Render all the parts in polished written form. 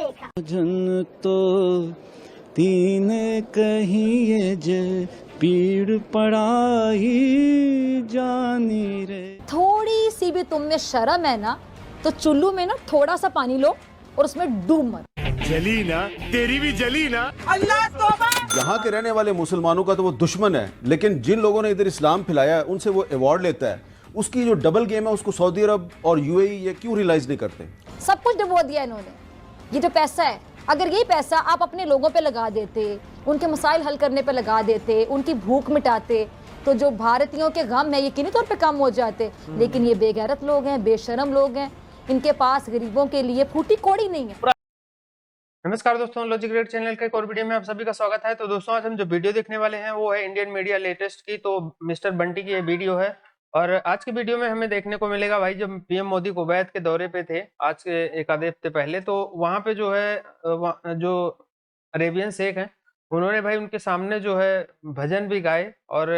देखा। जन तो तीन कहिए जे पीड़ पड़ाई जानी रे। थोड़ी सी भी तुम में शर्म है ना तो चुल्लू में ना थोड़ा सा पानी लो और उसमें डूब मत। जली ना, तेरी भी जली ना। यहाँ के रहने वाले मुसलमानों का तो वो दुश्मन है, लेकिन जिन लोगों ने इधर इस्लाम फैलाया है उनसे वो अवार्ड लेता है। उसकी जो डबल गेम है उसको सऊदी अरब और यूएई ये क्यों रियलाइज नहीं करते? सब कुछ डुबो दिया इन्होंने। ये जो पैसा है, अगर यही पैसा आप अपने लोगों पे लगा देते, उनके मसाइल हल करने पे लगा देते, उनकी भूख मिटाते, तो जो भारतीयों के गम है यकीनी तौर पे कम हो जाते। लेकिन ये बेगैरत लोग हैं, बेशरम लोग हैं, इनके पास गरीबों के लिए फूटी कौड़ी नहीं है। नमस्कार दोस्तों, लॉजिक ग्रेड चैनल के एक और वीडियो में आप सभी का स्वागत है। तो दोस्तों आज हम जो वीडियो देखने वाले हैं वो है इंडियन मीडिया लेटेस्ट की, तो मिस्टर बंटी की ये वीडियो है। और आज की वीडियो में हमें देखने को मिलेगा भाई, जब पीएम मोदी कुवैत के दौरे पे थे आज के एक आधे हफ्ते पहले, तो वहां पे जो है जो अरेबियन शेख हैं उन्होंने भाई उनके सामने जो है भजन भी गाए और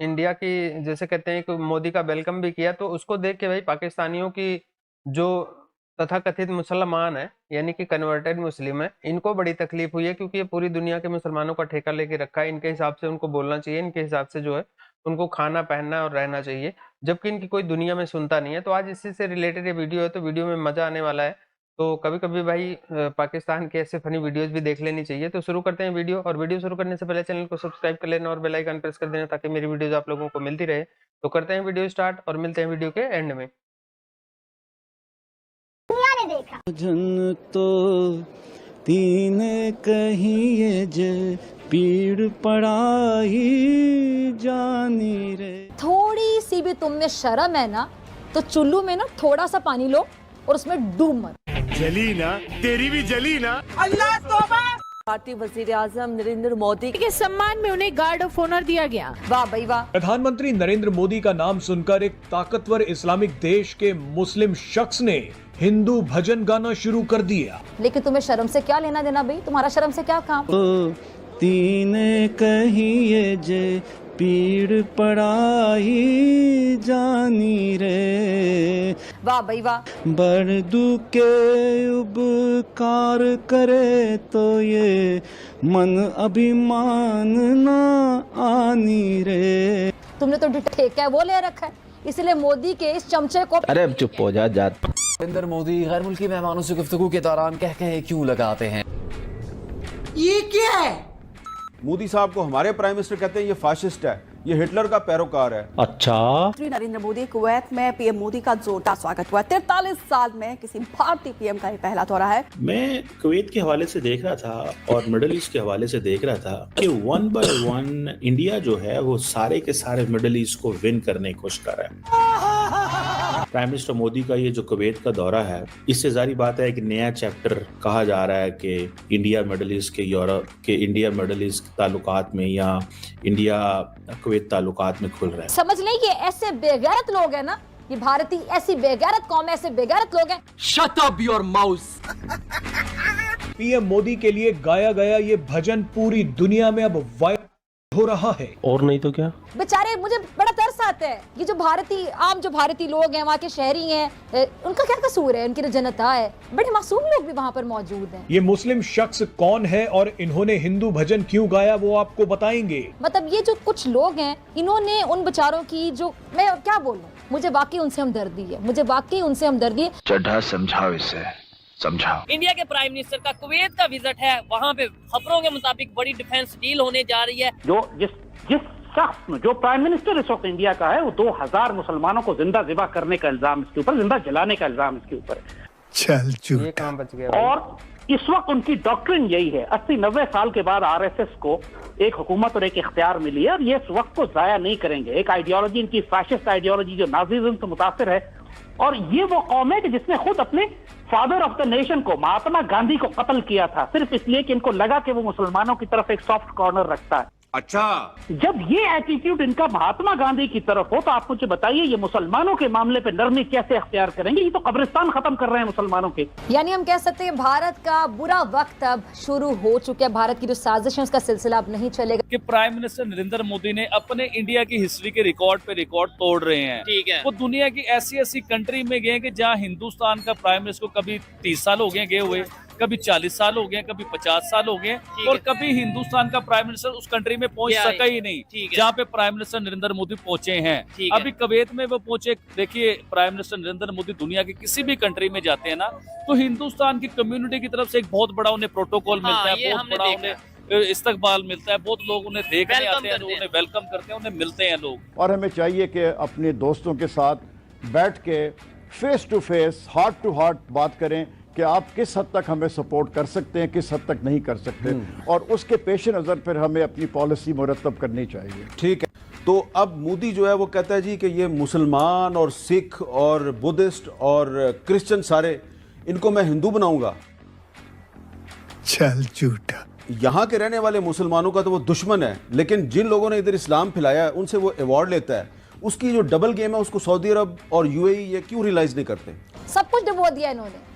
इंडिया की जैसे कहते हैं कि मोदी का वेलकम भी किया। तो उसको देख के भाई पाकिस्तानियों की जो तथाकथित मुसलमान है यानी कि कन्वर्टेड मुस्लिम है, इनको बड़ी तकलीफ हुई है, क्योंकि ये पूरी दुनिया के मुसलमानों का ठेका लेके रखा है। इनके हिसाब से उनको बोलना चाहिए, इनके हिसाब से जो है उनको खाना पहनना और रहना चाहिए, जबकि इनकी कोई दुनिया में सुनता नहीं है। तो आज इसी से रिलेटेड ये वीडियो है, तो वीडियो में मजा आने वाला है। तो कभी कभी भाई पाकिस्तान के ऐसे फनी वीडियोस भी देख लेनी चाहिए। तो शुरू करते हैं वीडियो, और वीडियो शुरू करने से पहले चैनल को सब्सक्राइब कर लेना और बेल आइकन प्रेस कर देना ताकि मेरी वीडियोस आप लोगों को मिलती रहे। तो करते हैं वीडियो स्टार्ट और मिलते हैं वीडियो के एंड में। दुनिया ने देखा। जन तो तीन कहिए जे पीड़ पड़ाई जानी रे। थोड़ी सी भी तुम में शर्म है ना तो चुल्लू में ना थोड़ा सा पानी लो और उसमें डूब मत। जली ना, तेरी भी जली ना। भारतीय वजीर आजम नरेंद्र मोदी के सम्मान में उन्हें गार्ड ऑफ ऑनर दिया गया। वाह भाई वाह। प्रधानमंत्री नरेंद्र मोदी का नाम सुनकर एक ताकतवर इस्लामिक देश के मुस्लिम शख्स ने हिंदू भजन गाना शुरू कर दिया। लेकिन तुम्हें शर्म से क्या लेना देना भाई, तुम्हारा शर्म से क्या काम। तो तीन कहिए जे पीड़ पड़ाई जानी रे। वाह भाई वाह। बड़ दुखे उपकार करे तो ये मन अभिमान ना आनी रे। तुमने तो ठेका है वो ले रखा है, इसलिए मोदी के इस चमचे को। अरे अब चुप हो जा जात। नरेंद्र मोदी गैर मुल्की मेहमानों से गुफ्तगू के दौरान कह क्यों लगाते हैं? ये क्या है? मोदी साहब को हमारे प्राइम मिनिस्टर कहते हैं ये फाशिस्ट है, ये हिटलर का पैरोकार है। अच्छा, नरेंद्र मोदी कुवैत में पीएम मोदी का जोरदार स्वागत हुआ। 43 साल में किसी भारतीय पीएम का ये पहला दौरा है। मैं कुवैत के हवाले से देख रहा था और मिडिल ईस्ट के हवाले से देख रहा था कि 1 बाय 1 इंडिया जो है वो सारे के सारे मिडिल ईस्ट को विन करने की कोशिश कर रहा है। प्राइम मिनिस्टर मोदी का ये जो कुवैत का दौरा है, इससे जारी बात है कि नया चैप्टर कहा जा रहा है कि इंडिया मिडिल ईस्ट के यूरोप के इंडिया मिडिल ईस्ट ताल्लुकात में या इंडिया कुवैत ताल्लुकात में खुल रहा है। समझ नहीं कि ऐसे बेगैरत लोग हैं ना, ये भारतीय ऐसी बेगैरत कौम है, ऐसे बेगैरत लोग हैं। Shut up your mouse. PM Modi के लिए गाया गया ये भजन पूरी दुनिया में अब वायरल हो रहा है। और नहीं तो क्या। बेचारे मुझे बड़ा तरस आता है, ये जो भारतीय लोग हैं, वहाँ के शहरी हैं, उनका क्या कसूर है? उनकी जो जनता है, बड़े मासूम लोग भी वहाँ पर मौजूद हैं। ये मुस्लिम शख्स कौन है और इन्होंने हिंदू भजन क्यों गाया वो आपको बताएंगे। मतलब ये जो कुछ लोग हैं, इन्होंने उन बेचारों की जो, मैं क्या बोलूं, मुझे वाकई उनसे हमदर्दी है, मुझे वाकई उनसे हमदर्दी है। चढ़ा समझाओ इसे, समझाओ। इंडिया के प्राइम मिनिस्टर का कुवैत का विजिट है, वहाँ पे खबरों के मुताबिक बड़ी डिफेंस डील होने जा रही है। जो जिस शख्स में जो प्राइम मिनिस्टर इस वक्त इंडिया का है, वो 2000 मुसलमानों को जिंदा ज़िबा करने का इल्जाम इसके ऊपर, जिंदा जलाने का इल्जाम इसके ऊपर है। चल चुप। ये काम बच गया भाई। और इस वक्त उनकी डॉक्ट्रिन यही है। 80-90 साल के बाद आरएसएस को एक हुकूमत और एक इख्तियार मिली है और ये इस वक्त को जाया नहीं करेंगे। एक आइडियोलॉजी इनकी फैशिस्ट आइडियोलॉजी जो नाजीज़म से मुतासिर है, और ये वो कौम है कि जिसने खुद अपने फादर ऑफ द नेशन को, महात्मा गांधी को कत्ल किया था, सिर्फ इसलिए कि इनको लगा कि वो मुसलमानों की तरफ एक सॉफ्ट कॉर्नर रखता है। अच्छा, जब ये एटीट्यूड इनका महात्मा गांधी की तरफ हो, तो आप मुझे बताइए ये मुसलमानों के मामले पे नरमी कैसे अख्तियार करेंगे? ये तो कब्रिस्तान खत्म कर रहे हैं मुसलमानों के। यानी हम कह सकते हैं भारत का बुरा वक्त अब शुरू हो चुका है। भारत की जो साजिश है उसका सिलसिला अब नहीं चलेगा। कि प्राइम मिनिस्टर नरेंद्र मोदी ने अपने इंडिया की हिस्ट्री के रिकॉर्ड पे रिकॉर्ड तोड़ रहे हैं। ठीक है। वो दुनिया की ऐसी कंट्री में गए कि जहाँ हिंदुस्तान का प्राइम मिनिस्टर को कभी 30 साल हो गए हुए, कभी 40 साल हो गए, कभी 50 साल हो गए, और कभी हिंदुस्तान का प्राइम मिनिस्टर उस कंट्री में पहुंच सका ही नहीं जहाँ पे प्राइम मिनिस्टर नरेंद्र मोदी पहुंचे हैं। अभी कुवैत में वो पहुंचे। देखिए, प्राइम मिनिस्टर नरेंद्र मोदी दुनिया के किसी भी कंट्री में जाते हैं ना, तो हिंदुस्तान की कम्युनिटी की तरफ से एक बहुत बड़ा उन्हें प्रोटोकॉल मिलता है, बहुत बड़ा उन्हें इस्तकबाल मिलता है, बहुत लोग उन्हें देखने आते हैं, उन्हें वेलकम करते हैं, उन्हें मिलते हैं लोग। और हमें चाहिए कि अपने दोस्तों के साथ बैठ के face to face, heart to heart बात करें कि आप किस हद तक हमें सपोर्ट कर सकते हैं, किस हद तक नहीं कर सकते, और उसके पेश नज़र फिर हमें अपनी पॉलिसी मुरतब करनी चाहिए। ठीक है, तो अब मोदी जो है वो कहता है जी कि ये मुसलमान और सिख और बुद्धिस्ट और क्रिश्चियन सारे, इनको मैं हिंदू बनाऊंगा। चल झूठा। यहाँ के रहने वाले मुसलमानों का तो वो दुश्मन है, लेकिन जिन लोगों ने इधर इस्लाम फैलाया है उनसे वो अवार्ड लेता है। उसकी जो डबल गेम है उसको सऊदी अरब और यूएई ये क्यों रियलाइज नहीं करते? सब कुछ डुबो दिया इन्होंने।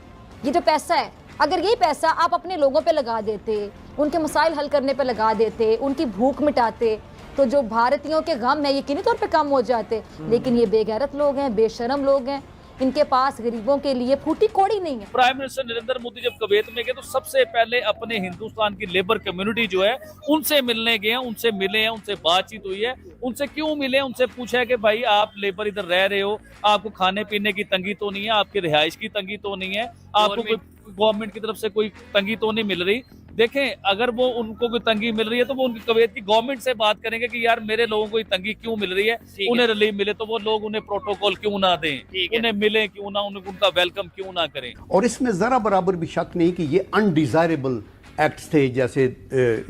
ये जो पैसा है, अगर यही पैसा आप अपने लोगों पे लगा देते, उनके मसाइल हल करने पे लगा देते, उनकी भूख मिटाते, तो जो भारतीयों के गम है यकीनी तौर पे कम हो जाते। लेकिन ये बेगैरत लोग हैं, बेशरम लोग हैं, इनके पास गरीबों के लिए फूटी कोड़ी नहीं है। प्राइम मिनिस्टर नरेंद्र मोदी जब कुवैत में गए तो सबसे पहले अपने हिंदुस्तान की लेबर कम्युनिटी जो है उनसे मिलने गए हैं, उनसे मिले हैं, उनसे बातचीत हुई है। उनसे क्यों मिले, उनसे पूछा है कि भाई आप लेबर इधर रह रहे हो, आपको खाने पीने की तंगी तो नहीं है, आपकी रिहाइश की तंगी तो नहीं है, आपको कोई गवर्नमेंट की तरफ से कोई तंगी तो नहीं मिल रही। देखें, अगर वो उनको कोई तंगी मिल रही है तो वो उनकी कुवैत की गवर्नमेंट से बात करेंगे कि यार मेरे लोगों को ये तंगी क्यों मिल रही है, उन्हें रिलीफ मिले तो वो लोग उन्हें प्रोटोकॉल क्यों ना दें, उन्हें मिले क्यों ना, उनका वेलकम क्यों ना करें। और इसमें जरा बराबर भी शक नहीं कि ये अनडिजायरेबल एक्ट्स थे, जैसे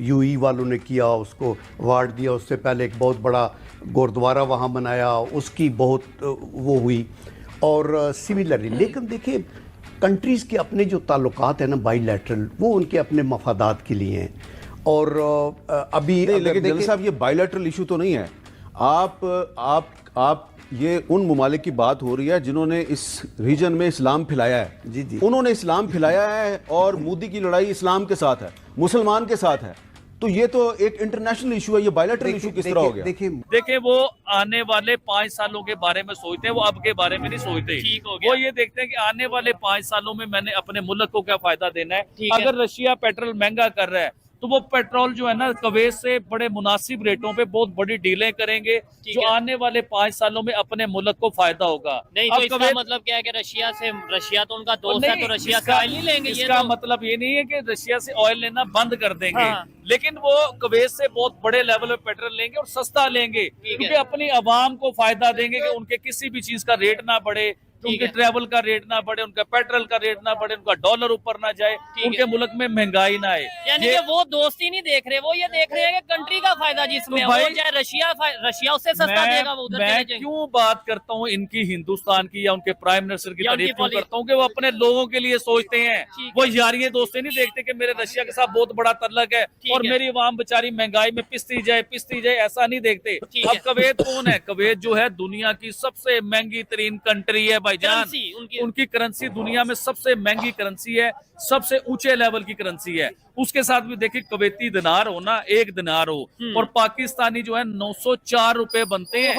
यूई वालों ने किया, उसको अवार्ड दिया, उससे पहले एक बहुत बड़ा गुरुद्वारा वहाँ बनाया, उसकी बहुत वो हुई, और सिमिलरली। लेकिन देखिए, कंट्रीज़ के अपने जो ताल्लुकात हैं ना बाईलैटरल, वो उनके अपने मफादात के लिए हैं। और अभी लेकिन जलील साहब ये बाईलैटरल इशू तो नहीं है। आप ये उन ममालिक की बात हो रही है जिन्होंने इस रीजन में इस्लाम फैलाया है। जी जी, उन्होंने इस्लाम फैलाया है और मोदी की लड़ाई इस्लाम के साथ है, मुसलमान के साथ है, तो ये तो एक इंटरनेशनल इशू है। ये बायलैटरल इशू किस तरह हो गया? देखिए, वो आने वाले 5 सालों के बारे में सोचते हैं, वो अब के बारे में नहीं सोचते। वो ये देखते हैं कि आने वाले 5 सालों में मैंने अपने मुल्क को क्या फायदा देना है। अगर रशिया पेट्रोल महंगा कर रहा है तो वो पेट्रोल जो है ना कुवैत से बड़े मुनासिब रेटों पे बहुत बड़ी डीलें करेंगे, जो आने वाले 5 सालों में अपने मुल्क को फायदा होगा। नहीं तो इसका मतलब क्या है कि रशिया तो उनका दोस्त है, तो रशिया से ऑयल नहीं लेंगे। इसका मतलब ये नहीं है कि रशिया से ऑयल लेना बंद कर देंगे, लेकिन वो कुवैत से बहुत बड़े लेवल पे पेट्रोल लेंगे और सस्ता लेंगे, क्योंकि अपनी आवाम को फायदा देंगे कि उनके किसी भी चीज का रेट ना बढ़े, उनके ट्रैवल का रेट ना बढ़े, उनका पेट्रोल का रेट ना बढ़े, उनका डॉलर ऊपर ना जाए, उनके मुल्क में महंगाई ना आए। यानी कि वो दोस्ती नहीं देख रहे, वो ये देख रहे हैं कि कंट्री का फायदा जिसमें तो हो जाए, रशिया उससे सस्ता देगा, वो उधर मैं क्यों बात करता हूँ इनकी हिंदुस्तान की या उनके प्राइम मिनिस्टर की तारीफ क्यों करता हूँ कि वो अपने लोगों के लिए सोचते हैं। वो यारियां दोस्ती नहीं देखते कि मेरे रशिया के साथ बहुत बड़ा तल्लक है और मेरी आवाम बेचारी महंगाई में पिसती जाए, ऐसा नहीं देखते। अब कुवैत कौन है? कुवैत जो है दुनिया की सबसे महंगी तरीन कंट्री है भाईजान। उनकी करेंसी दुनिया में सबसे महंगी करेंसी है, सबसे ऊंचे लेवल की करेंसी है। उसके साथ भी देखिए, कुवैती दिनार हो ना, 1 दिनार हो, और पाकिस्तानी जो है 904 रुपए बनते हैं।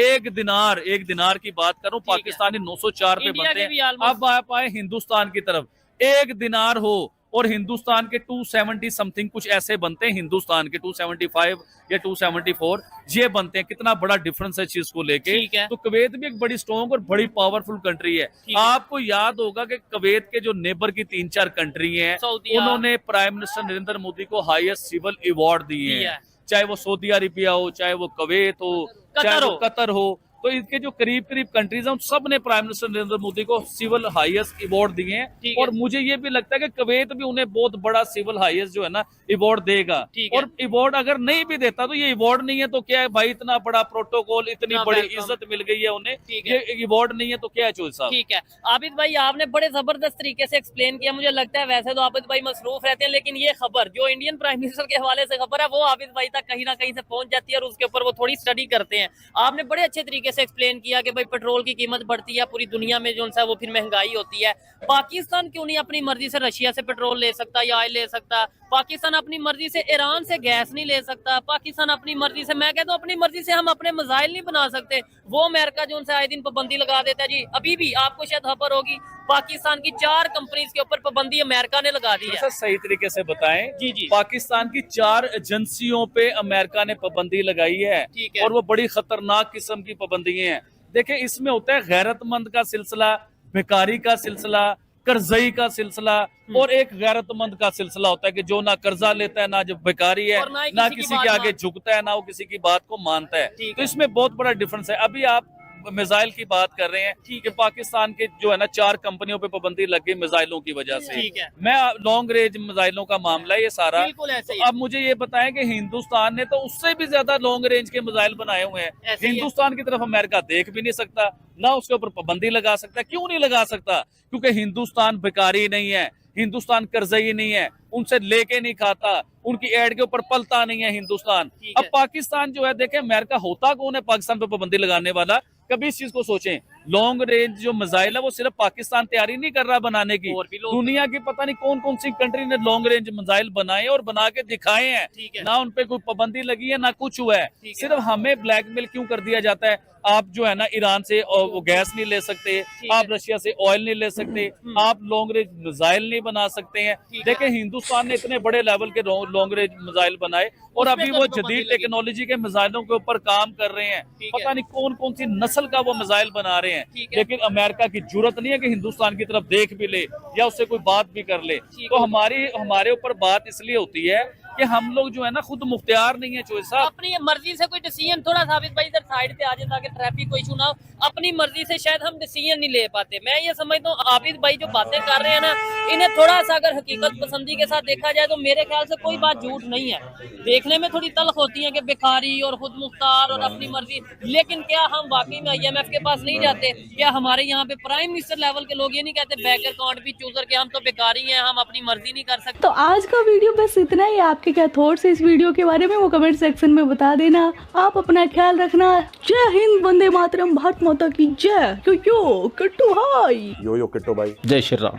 एक दिनार की बात करूं, पाकिस्तानी 904 रुपए बनते हैं। अब आप आए हिंदुस्तान की तरफ, 1 दिनार हो और हिंदुस्तान के 270 समथिंग कुछ ऐसे बनते हैं, हिंदुस्तान के 275 या 274 ये बनते हैं। कितना बड़ा डिफरेंस है चीज को लेके। तो कुवैत भी एक बड़ी स्ट्रॉन्ग और बड़ी पावरफुल कंट्री है। आपको याद होगा कि कुवैत के जो नेबर की 3-4 कंट्री हैं, उन्होंने प्राइम मिनिस्टर नरेंद्र मोदी को हाईएस्ट सिविल अवार्ड दिए हैं, चाहे वो सऊदी अरेबिया हो, चाहे वो कुवैत हो, चाहे वो कतर हो। तो इसके जो करीब कंट्रीज हैं, उन सब ने प्राइम मिनिस्टर नरेंद्र मोदी को सिविल हाईएस्ट अवार्ड दिए हैं। और मुझे ये भी लगता है कि कुवैत भी उन्हें बहुत बड़ा सिविल हाईएस्ट जो है ना अवार्ड देगा। और अवार्ड अगर नहीं भी देता तो ये अवार्ड नहीं है तो क्या है भाई, इतना बड़ा प्रोटोकॉल, इतनी बड़ी इज्जत मिल गई है उन्हें, ये अवार्ड नहीं है तो क्या है चोर साहब। ठीक है आबिद भाई, आपने बड़े जबरदस्त तरीके से एक्सप्लेन किया। मुझे लगता है वैसे तो आबिद भाई मसरूफ रहते हैं, लेकिन ये खबर जो इंडियन प्राइम मिनिस्टर के हवाले से खबर है वो आबिद भाई तक कहीं ना कहीं से पहुंच जाती है और उसके ऊपर वो थोड़ी स्टडी करते हैं। आपने बड़े अच्छे तरीके से एक्सप्लेन किया कि भाई पेट्रोल की कीमत बढ़ती है, पूरी दुनिया में जो है वो फिर महंगाई होती है। पाकिस्तान क्यों नहीं अपनी मर्जी से रशिया से पेट्रोल ले सकता या ऑयल ले सकता? पाकिस्तान अपनी मर्जी से ईरान से गैस नहीं ले सकता? पाकिस्तान अपनी मर्जी से, मैं कहता हूँ अपनी मर्जी से हम अपने मिसाइल नहीं बना सकते? वो अमेरिका जो उनसे आए दिन पाबंदी लगा देता है जी। अभी भी आपको शायद खबर होगी, पाकिस्तान की 4 कंपनीज के ऊपर पाबंदी अमेरिका ने लगा दी है। सही तरीके से बताएं। जी जी। पाकिस्तान की 4 एजेंसियों पे अमेरिका ने पाबंदी लगाई है, ठीक है। और वो बड़ी खतरनाक किस्म की पाबंदी हैं। देखिए, इसमें होता है गैरतमंद का सिलसिला, भिखारी का सिलसिला, कर्जई का सिलसिला, और एक गैरतमंद का सिलसिला होता है कि जो ना कर्जा लेता है, ना जो भिखारी है, ना किसी के आगे झुकता है, ना वो किसी की बात को मानता है। तो इसमें बहुत बड़ा डिफरेंस है। अभी आप मिसाइल की बात कर रहे हैं कि पाकिस्तान के जो है ना 4 कंपनियों पे पाबंदी लग गई मिसाइलों की वजह से। ठीक है। मैं लॉन्ग रेंज मिसाइलों का मामला है ये सारा। बिल्कुल ऐसे ही। तो अब मुझे ये बताएं कि हिंदुस्तान ने तो उससे भी ज्यादा लॉन्ग रेंज के मिसाइल बनाए हुए हैं। हिंदुस्तान की तरफ अमेरिका देख भी नहीं सकता, ना उसके ऊपर पाबंदी लगा सकता। क्यों नहीं लगा सकता? क्योंकि हिंदुस्तान भिखारी नहीं है, हिंदुस्तान कर्जई नहीं है, उनसे लेके नहीं खाता, उनकी एड के ऊपर पलता नहीं है हिंदुस्तान। अब पाकिस्तान जो है, देखें अमेरिका होता कौन है पाकिस्तान पे पाबंदी लगाने वाला? कभी इस चीज को सोचें। लॉन्ग रेंज जो मिसाइल है वो सिर्फ पाकिस्तान तैयारी नहीं कर रहा बनाने की, दुनिया की पता नहीं कौन कौन सी कंट्री ने लॉन्ग रेंज मिसाइल बनाए और बना के दिखाए हैं। ना उन पे कोई पाबंदी लगी है, ना कुछ हुआ है। सिर्फ हमें ब्लैकमेल क्यों कर दिया जाता है? आप जो है ना ईरान से वो गैस नहीं ले सकते, आप रशिया से ऑयल नहीं ले सकते, आप लॉन्ग रेंज मिसाइल नहीं बना सकते हैं। देखें, हिंदुस्तान ने इतने बड़े लेवल के लॉन्ग रेंज मिसाइल बनाए, और अभी वो जदीद टेक्नोलॉजी के मिसाइलों के ऊपर काम कर रहे हैं। पता नहीं कौन कौन सी नस्ल का वो मिसाइल बना रहे हैं, लेकिन अमेरिका की जरूरत नहीं है कि हिंदुस्तान की तरफ देख भी ले या उससे कोई बात भी कर ले। तो हमारे ऊपर बात इसलिए होती है कि हम लोग जो है ना खुद मुख्तियार नहीं है। चोइस साहब, अपनी मर्जी से कोई डिसीजन, थोड़ा साबित भाई इधर साइड पे आ जाए ताकि ट्रैफिक को इशू ना हो। अपनी मर्जी से शायद हम डिसीजन नहीं ले पाते। मैं ये समझता हूँ आबिद भाई जो बातें कर रहे हैं ना, इन्हें थोड़ा सा अगर हकीकत पसंदी के साथ देखा जाए तो मेरे ख्याल से कोई बात झूठ नहीं है। देखने में थोड़ी तल्ख होती है कि भिखारी और खुद मुख्तार और अपनी मर्जी, लेकिन क्या हम वाकई में IMF के पास नहीं जाते? क्या हमारे यहाँ पे प्राइम मिनिस्टर लेवल के लोग ये नहीं कहते बैंक अकाउंट भी चूजर के हम तो भिखारी हैं, हम अपनी मर्जी नहीं कर सकते? तो आज का वीडियो बस इतना ही। आपके क्या थॉट्स है इस वीडियो के बारे में वो कमेंट सेक्शन में बता देना। आप अपना ख्याल रखना। जय हिंद, वंदे मातरम, भारत माता की जय। यो किट्टू भाई, यो किट्टू भाई, जय श्री राम।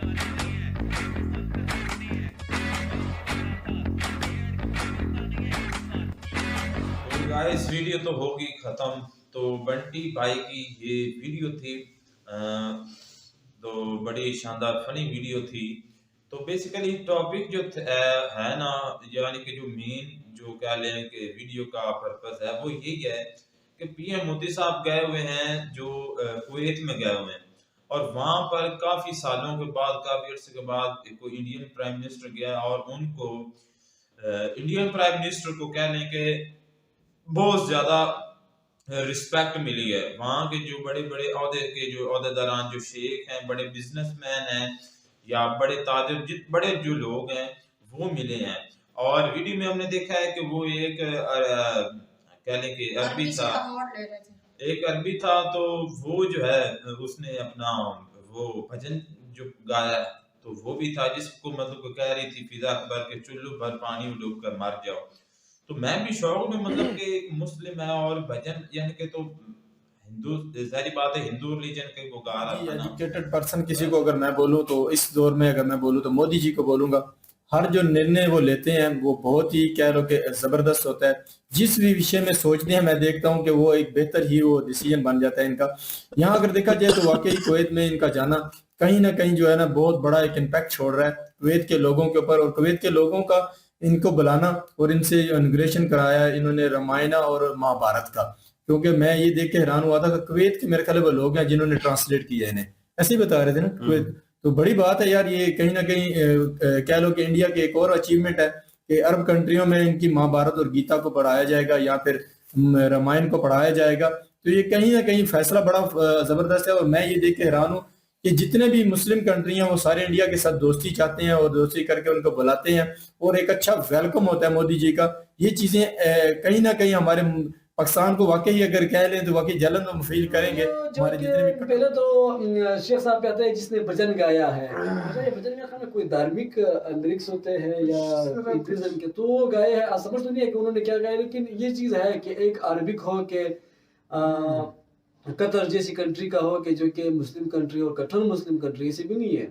गाइस वीडियो तो होगी खत्म। तो बंटी भाई की ये वीडियो थी, तो बड़ी शानदार फनी वीडियो थी। तो बेसिकली टॉपिक जो है ना, यानी कि जो मेन जो कह लें कि वीडियो का पर्पस है वो यही है कि PM मोदी साहब गए हुए हैं जो कुवैत में गए हुए हैं, और वहाँ पर काफ़ी सालों के बाद, काफ़ी अर्से के बाद कोई इंडियन प्राइम मिनिस्टर गया, और उनको इंडियन प्राइम मिनिस्टर को कह लें कि बहुत ज़्यादा रिस्पेक्ट मिली है। वहाँ के जो बड़े बड़े औहदे के जो औहदेदारान, जो शेख हैं, बड़े बिजनेसमैन हैं, या बड़े ताजिर, बड़े जो लोग हैं वो मिले हैं। और वीडियो में हमने देखा है कि वो एक कह लें कि अरबी था, एक अरबी था। तो वो जो है उसने अपना वो भजन जो गाया, तो वो भी था जिसको मतलब कह रही थी फिजा अकबर के चुल्लू भर पानी में डूब कर मर जाओ। तो मैं भी शौक में मतलब कि मुस्लिम है और भजन, यानी कि तो हिंदू, सारी बात है हिंदू रिलीजन के वो गा रहा था ना। एजुकेटेड पर्सन किसी को अगर मैं बोलूं तो इस दौर में अगर मैं बोलूं तो मोदी जी को बोलूंगा। हर जो निर्णय वो लेते हैं वो बहुत ही कह लो कि जबरदस्त होता है। जिस भी विषय में सोचते हैं मैं देखता हूं कि वो एक बेहतर ही वो डिसीजन बन जाता है इनका। यहाँ अगर देखा जाए तो वाकई कुवैत में इनका जाना कहीं ना कहीं जो है ना बहुत बड़ा एक इम्पैक्ट छोड़ रहा है कुवैत के लोगों के ऊपर, और कुवैत के लोगों का इनको बुलाना और इनसे इनॉग्रेशन कराया इन्होंने रामायण और महाभारत का। क्योंकि मैं ये देख के हैरान हुआ था कि कुवैत के मेरे ख्याल वो लोग हैं जिन्होंने ट्रांसलेट किया इन्हें, ऐसे ही बता रहे थे ना कुवैत। तो बड़ी बात है यार, ये कहीं ना कहीं कह लो कि इंडिया की एक और अचीवमेंट है कि अरब कंट्रियों में इनकी महाभारत और गीता को पढ़ाया जाएगा या फिर रामायण को पढ़ाया जाएगा। तो ये कहीं ना कहीं फैसला बड़ा जबरदस्त है। और मैं ये देख के हैरान हूँ कि जितने भी मुस्लिम कंट्री हैं वो सारे इंडिया के साथ दोस्ती चाहते हैं और दोस्ती करके उनको बुलाते हैं, और एक अच्छा वेलकम होता है मोदी जी का। ये चीजें कहीं ना कहीं हमारे पाकिस्तान को वाकई अगर कह लें तो वाकई जलन तो फील करेंगे। हमारे जितने भी पहले तो शेख साहब कहते हैं जिसने भजन गाया है, भजन में खाना कोई धार्मिक लिरिक्स होते हैं या हिंदुइज्म के, तो वो गाए हैं। समझ तो नहीं है कि उन्होंने क्या गाया, लेकिन ये चीज है कि एक अरबिक हो के कतर जैसी कंट्री का हो कि जो कि मुस्लिम कंट्री और कट्टर मुस्लिम कंट्री ऐसे भी नहीं है।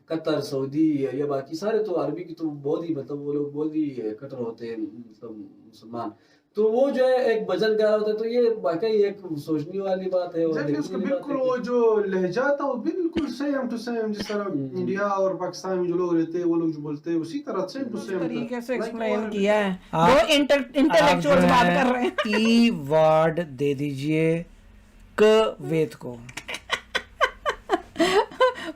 कतर, सऊदी या बाकी सारे तो अरबी की तो बहुत ही मतलब वो लोग बहुत ही कट्टर होते हैं मतलब मुसलमान। तो वो जो है एक भजन गा रहा होता है, तो ये वाकई एक सोचने वाली बात है। और उसका बिल्कुल वो जो लहजा था वो बिल्कुल सेम टू सेम, जिस तरह इंडिया और पाकिस्तान में जो लोग रहते हैं वो लोग जो बोलते हैं उसी तरह सेम टू सेम तरीके से एक्सप्लेन किया है। वो इंटेलेक्चुअल्स बात कर रहे हैं। ई वर्ड दे दीजिए क वेद को।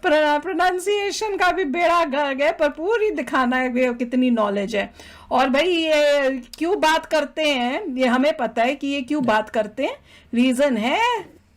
प्रोनाउंसिएशन का भी बेड़ा गर्क है, पर पूरी दिखाना है कितनी नॉलेज है। और भाई ये क्यों बात करते हैं, ये हमें पता है कि ये क्यों बात करते हैं। रीजन है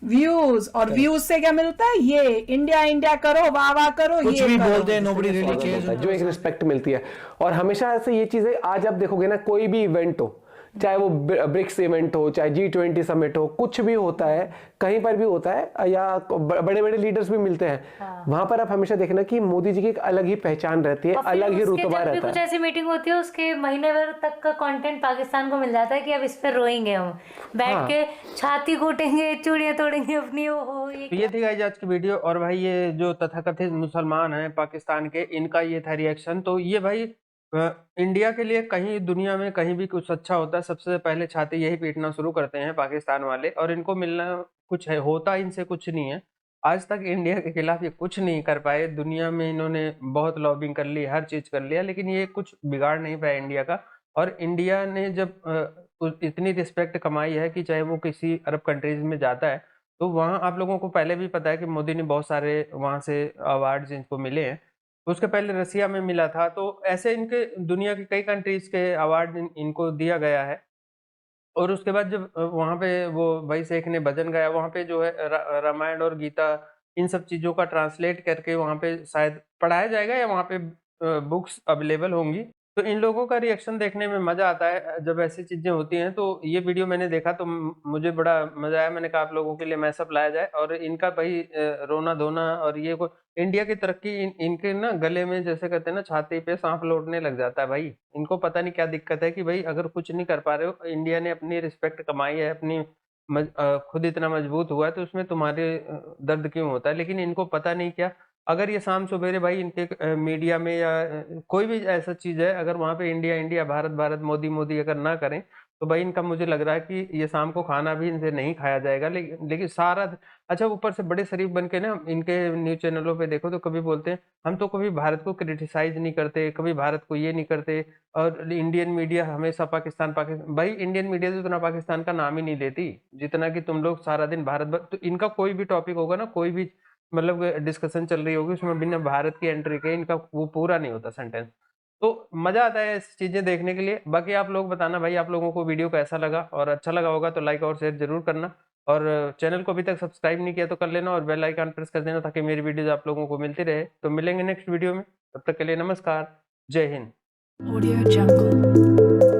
व्यूज, और व्यूज से क्या मिलता है, ये इंडिया इंडिया करो, वाह वाह करो, कुछ ये भी करो। बोलते हैं, नोबडी रियली केयर्स, जो एक रिस्पेक्ट मिलती है। और हमेशा ऐसे ये चीजें, आज आप देखोगे ना, कोई भी इवेंट हो, चाहे वो ब्रिक्स इवेंट हो, चाहे G20 समिट हो, कुछ भी होता है, कहीं पर भी होता है, या बड़े बड़े लीडर्स भी मिलते हैं, वहां पर आप हमेशा देखना कि मोदी जी की एक अलग ही पहचान रहती है, अलग ही रुतबा रहता है। कुछ ऐसी मीटिंग होती है, उसके महीने भर तक का कंटेंट पाकिस्तान को मिल जाता है कि अब इस पर रोएंगे हम, बैठ के छाती कूटेंगे, चूड़ियां तोड़ेंगे अपनी। ये थी गाइस आज की वीडियो। और भाई ये जो तथाकथित मुसलमान हैं पाकिस्तान के, इनका ये था रिएक्शन। तो ये भाई इंडिया के लिए कहीं दुनिया में कहीं भी कुछ अच्छा होता है, सबसे पहले छाती यही पीटना शुरू करते हैं पाकिस्तान वाले। और इनको मिलना कुछ है, होता इनसे कुछ नहीं है। आज तक इंडिया के खिलाफ ये कुछ नहीं कर पाए। दुनिया में इन्होंने बहुत लॉबिंग कर ली, हर चीज़ कर लिया, लेकिन ये कुछ बिगाड़ नहीं पाया इंडिया का। और इंडिया ने जब इतनी रिस्पेक्ट कमाई है कि चाहे वो किसी अरब कंट्रीज में जाता है, तो वहाँ आप लोगों को पहले भी पता है कि मोदी ने बहुत सारे वहाँ से अवार्ड्स इनको मिले हैं। उसके पहले रसिया में मिला था। तो ऐसे इनके दुनिया की कई कंट्रीज के अवार्ड इनको दिया गया है। और उसके बाद जब वहाँ पे वो भाई शेख ने भजन गाया, वहाँ पे जो है रामायण और गीता, इन सब चीज़ों का ट्रांसलेट करके वहाँ पे शायद पढ़ाया जाएगा, या वहाँ पे बुक्स अवेलेबल होंगी। तो इन लोगों का रिएक्शन देखने में मज़ा आता है जब ऐसी चीज़ें होती हैं। तो ये वीडियो मैंने देखा तो मुझे बड़ा मज़ा आया। मैंने कहा आप लोगों के लिए मैसअप लाया जाए। और इनका भाई रोना धोना, और ये इंडिया की तरक्की इनके ना गले में, जैसे कहते हैं ना, छाती पे सांप लौटने लग जाता है भाई। इनको पता नहीं क्या दिक्कत है कि भाई अगर कुछ नहीं कर पा रहे हो, इंडिया ने अपनी रिस्पेक्ट कमाई है, अपनी खुद इतना मजबूत हुआ है, तो उसमें तुम्हारे दर्द क्यों होता है। लेकिन इनको पता नहीं क्या, अगर ये शाम सवेरे भाई इनके मीडिया में या कोई भी ऐसा चीज़ है, अगर वहाँ पे इंडिया इंडिया, भारत भारत, मोदी मोदी अगर ना करें, तो भाई इनका मुझे लग रहा है कि ये शाम को खाना भी इनसे नहीं खाया जाएगा। लेकिन सारा अच्छा, ऊपर से बड़े शरीफ बन के ना, इनके न्यूज़ चैनलों पे देखो तो कभी बोलते हैं हम तो कभी भारत को क्रिटिसाइज नहीं करते, कभी भारत को ये नहीं करते, और इंडियन मीडिया हमेशा पाकिस्तान पाकिस्तान। भाई इंडियन मीडिया तो इतना पाकिस्तान का नाम ही नहीं लेती जितना कि तुम लोग सारा दिन भारत। तो इनका कोई भी टॉपिक होगा ना, कोई भी मतलब डिस्कशन चल रही होगी, उसमें बिना भारत की एंट्री के इनका वो पूरा नहीं होता सेंटेंस। तो मज़ा आता है ऐसी चीज़ें देखने के लिए। बाकी आप लोग बताना भाई, आप लोगों को वीडियो कैसा लगा, और अच्छा लगा होगा तो लाइक और शेयर जरूर करना। और चैनल को अभी तक सब्सक्राइब नहीं किया तो कर लेना, और बेल आइकन प्रेस कर देना, ताकि मेरी वीडियोज आप लोगों को मिलती रहे। तो मिलेंगे नेक्स्ट वीडियो में, तब तक के लिए नमस्कार, जय हिंद। Audio Jungle।